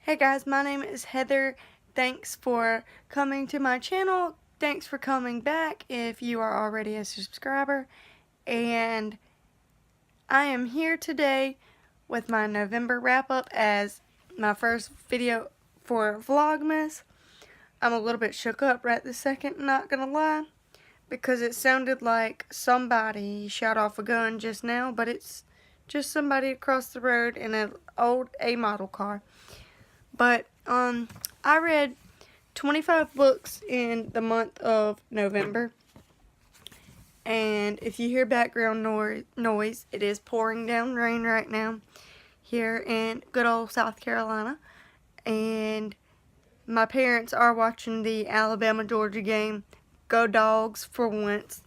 Hey guys, my name is Heather. Thanks for coming to my channel. Thanks for coming back if you are already a subscriber. And I am here today with my November wrap-up as my first video for Vlogmas. I'm a little bit shook up right this second, not gonna lie, because it sounded like somebody shot off a gun just now, but it's just somebody across the road in an old A-model car. But I read 25 books in the month of November. And if you hear background noise, it is pouring down rain right now here in good old South Carolina. And my parents are watching the Alabama-Georgia game. Go Dogs for once.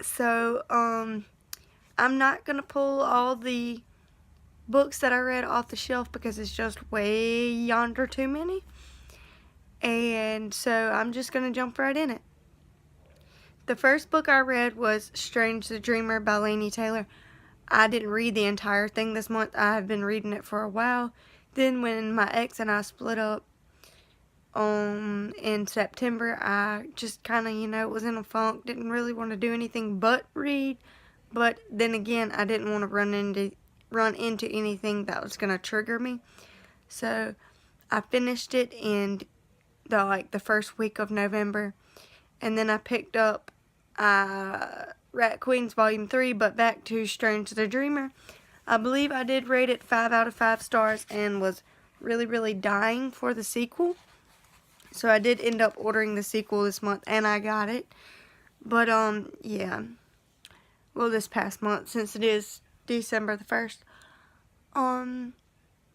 So, I'm not going to pull all the books that I read off the shelf because it's just way yonder too many. And so I'm just going to jump right in it. The first book I read was Strange the Dreamer by Laini Taylor. I didn't read the entire thing this month. I have been reading it for a while. Then when my ex and I split up in September, I just kind of, was in a funk. Didn't really want to do anything but read. But then again, I didn't want to run into anything that was going to trigger me. So I finished it in the first week of November. And then I picked up Rat Queens Volume 3, but back to Strange the Dreamer. I believe I did rate it 5 out of 5 stars and was really, really dying for the sequel. So I did end up ordering the sequel this month, and I got it. But, yeah. Well, this past month, since it is December the 1st.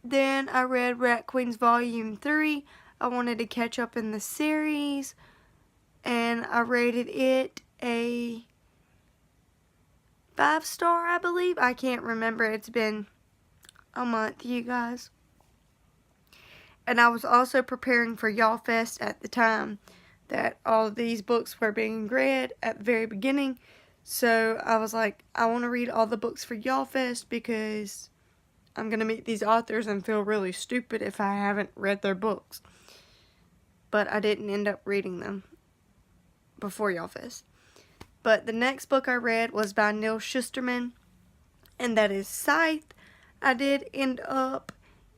Then I read Rat Queens Volume 3. I wanted to catch up in the series, and I rated it a 5-star, I believe. I can't remember. It's been a month, you guys. And I was also preparing for Y'all Fest at the time that all of these books were being read at the very beginning. So I was like, I want to read all the books for Y'all Fest because I'm going to meet these authors and feel really stupid if I haven't read their books. But I didn't end up reading them before Y'all Fest. But the next book I read was by Neal Shusterman, and that is Scythe. I did end up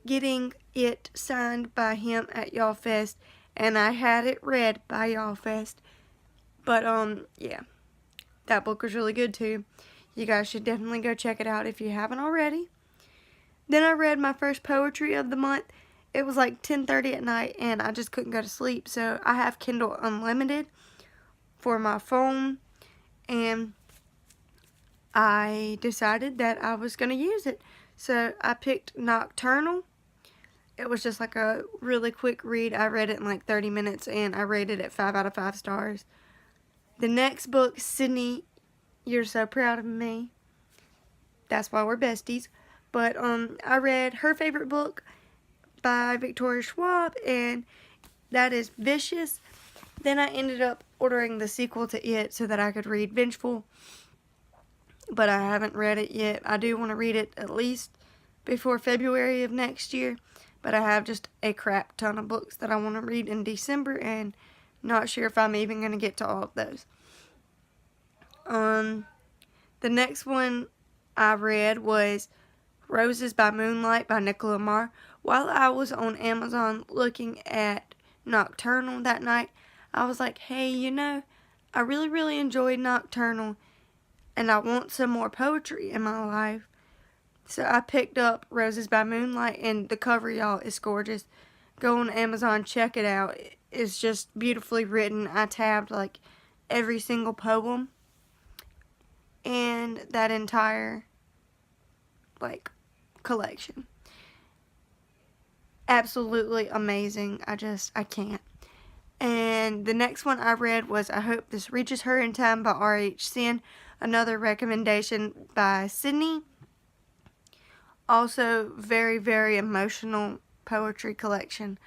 getting it signed by him at Y'all Fest, and I had it read by Y'all Fest. But, yeah, that book was really good too. You guys should definitely go check it out if you haven't already. Then I read my first poetry of the month. It was like 10:30 at night, and I just couldn't go to sleep, so I have Kindle Unlimited for my phone, and I decided that I was going to use it. So I picked Nocturnal. It was just like a really quick read. I read it in like 30 minutes, and I rated it 5 out of 5 stars. The next book, Sydney, You're So Proud of Me. That's why we're besties. But I read her favorite book by Victoria Schwab, and that is Vicious. Then I ended up ordering the sequel to it so that I could read Vengeful, but I haven't read it yet. I do want to read it at least before February of next year, but I have just a crap ton of books that I want to read in December, and not sure if I'm even going to get to all of those. The next one I read was Roses by Moonlight by Nicola Marr. While I was on Amazon looking at Nocturnal that night, I was like, hey, I really, really enjoyed Nocturnal, and I want some more poetry in my life. So I picked up Roses by Moonlight, and the cover, y'all, is gorgeous. Go on Amazon, check it out. It's just beautifully written. I tabbed, like, every single poem and that entire, like, collection. Absolutely amazing. I can't. And the next one I read was I Hope This Reaches Her in Time by R.H. Sin. Another recommendation by Sydney. Also, very, very emotional poetry collection.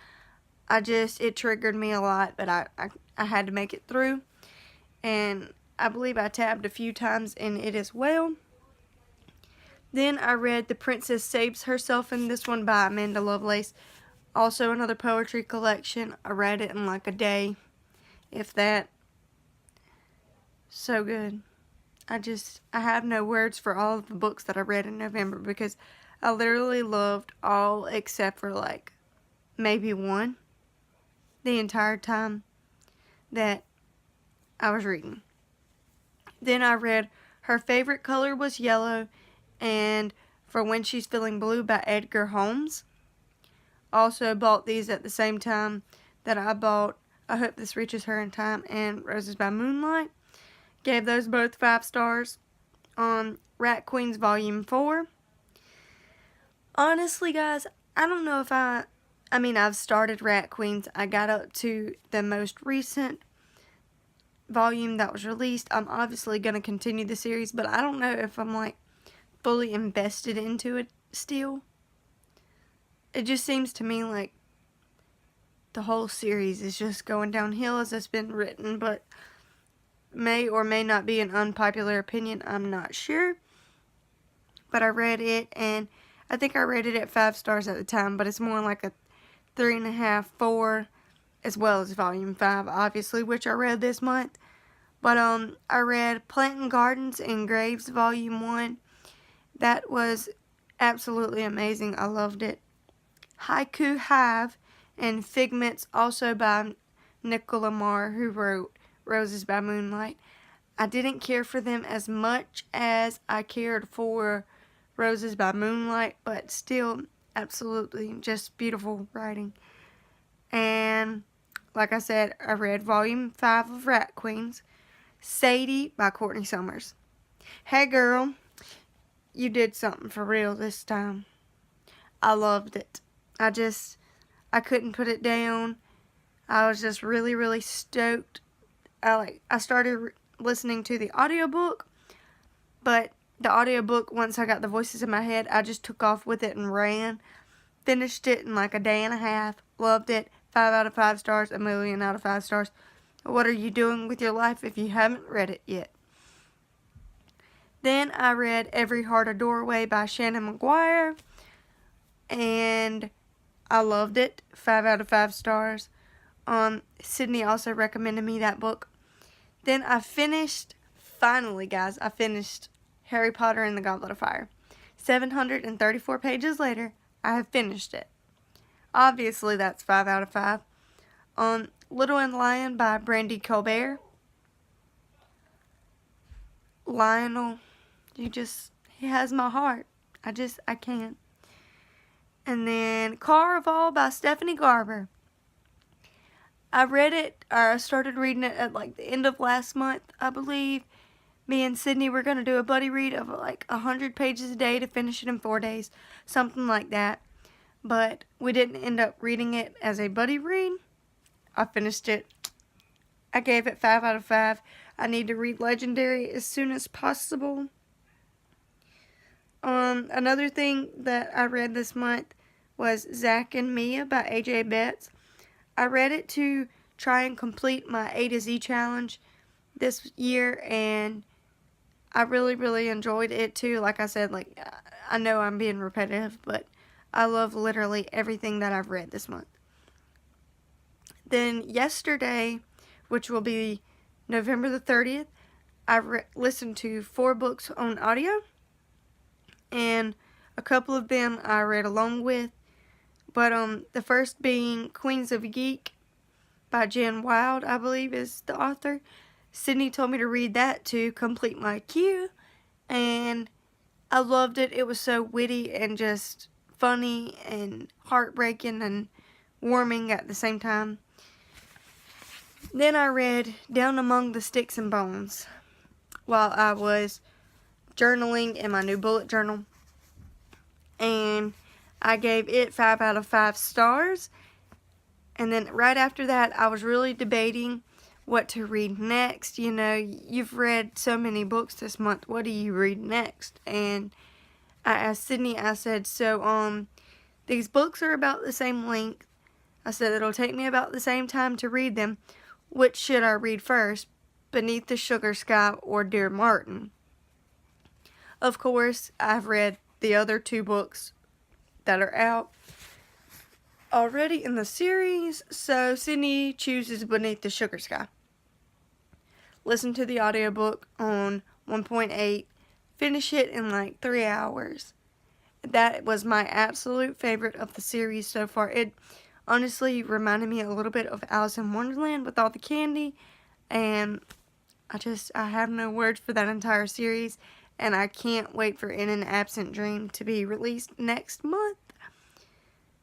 It triggered me a lot, but I had to make it through. And I believe I tabbed a few times in it as well. Then I read The Princess Saves Herself in this one by Amanda Lovelace. Also another poetry collection. I read it in like a day, if that. So good. I have no words for all of the books that I read in November because I literally loved all except for like maybe one the entire time that I was reading. Then I read Her Favorite Color Was Yellow and For When She's Feeling Blue by Edgar Holmes. Also bought these at the same time that I bought I Hope This Reaches Her in Time and Roses by Moonlight. Gave those both 5 stars. On Rat Queens Volume 4. Honestly, guys, I don't know if I've started Rat Queens. I got up to the most recent volume that was released. I'm obviously going to continue the series, but I don't know if I'm like fully invested into it still. It just seems to me like the whole series is just going downhill as it's been written, but may or may not be an unpopular opinion. I'm not sure. But I read it, and I think I rated it 5 stars at the time, but it's more like a 3.5, 4, as well as Volume 5, obviously, which I read this month. But I read Planting Gardens and Graves Volume 1. That was absolutely amazing. I loved it. Haiku Hive and Figments, also by Nicola Marr, who wrote Roses by Moonlight. I didn't care for them as much as I cared for Roses by Moonlight, but still absolutely just beautiful writing. And like I said, I read Volume 5 of Rat Queens. Sadie by Courtney Summers. Hey girl, you did something for real this time. I loved it. I couldn't put it down. I was just really, really stoked. I started listening to the audiobook, but the audiobook, once I got the voices in my head, I just took off with it and ran. Finished it in like a day and a half. Loved it. 5 out of 5 stars. 1,000,000 out of 5 stars. What are you doing with your life if you haven't read it yet? Then I read Every Heart a Doorway by Shannon McGuire, and I loved it. 5 out of 5 stars. Sydney also recommended me that book. Then finally guys, I finished Harry Potter and the Goblet of Fire. 734 pages later, I have finished it. Obviously, that's 5 out of 5. Little and Lion by Brandy Colbert. Lionel, he has my heart. I can't. And then Caraval by Stephanie Garber. I started reading it at like the end of last month, I believe. Me and Sydney were going to do a buddy read of like 100 pages a day to finish it in 4 days. Something like that. But we didn't end up reading it as a buddy read. I finished it. I gave it 5 out of 5. I need to read Legendary as soon as possible. Another thing that I read this month was Zack and Mia by AJ Betts. I read it to try and complete my A to Z challenge this year, and I really, really enjoyed it too. Like I said, I know I'm being repetitive, but I love literally everything that I've read this month. Then yesterday, which will be November the 30th, I listened to 4 books on audio, and a couple of them I read along with. But the first being Queens of Geek by Jen Wilde, I believe is the author. Sydney told me to read that to complete my queue, and I loved it. It was so witty and just funny and heartbreaking and warming at the same time. Then I read Down Among the Sticks and Bones while I was journaling in my new bullet journal, and I gave it 5 out of 5 stars. And then right after that, I was really debating what to read next. You know, you've read so many books this month. What do you read next? And I asked Sydney, I said, so, these books are about the same length. I said, it'll take me about the same time to read them. Which should I read first? Beneath the Sugar Sky or Dear Martin? Of course, I've read the other 2 books that are out. already in the series. So Sydney chooses Beneath the Sugar Sky. Listen to the audiobook on 1.8. Finish it in like 3 hours. That was my absolute favorite of the series so far. It honestly reminded me a little bit of Alice in Wonderland with all the candy. And I have no words for that entire series. And I can't wait for In an Absent Dream to be released next month.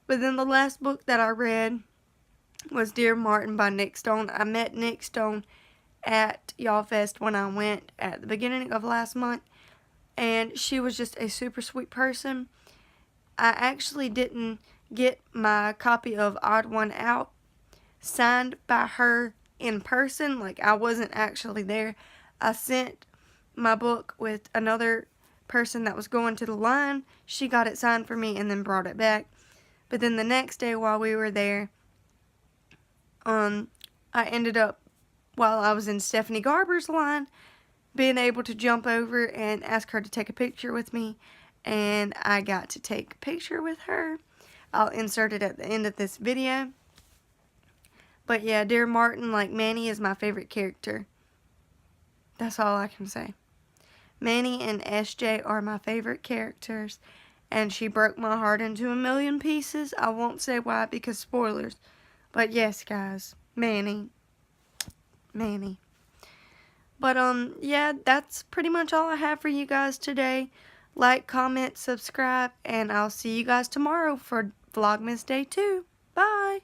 But then the last book that I read was Dear Martin by Nic Stone. I met Nic Stone at YALLFest when I went at the beginning of last month. And she was just a super sweet person. I actually didn't get my copy of Odd One Out signed by her in person. Like, I wasn't actually there. I sent my book with another person that was going to the line. She got it signed for me and then brought it back. But then the next day while we were there, I ended up, while I was in Stephanie Garber's line, being able to jump over and ask her to take a picture with me, and I got to take a picture with her. I'll insert it at the end of this video. But yeah, Dear Martin, like, Manny is my favorite character. That's all I can say. Manny and SJ are my favorite characters, and she broke my heart into a million pieces. I won't say why because spoilers. But yes, guys, Manny. But, yeah, that's pretty much all I have for you guys today. Like, comment, subscribe, and I'll see you guys tomorrow for Vlogmas Day 2. Bye!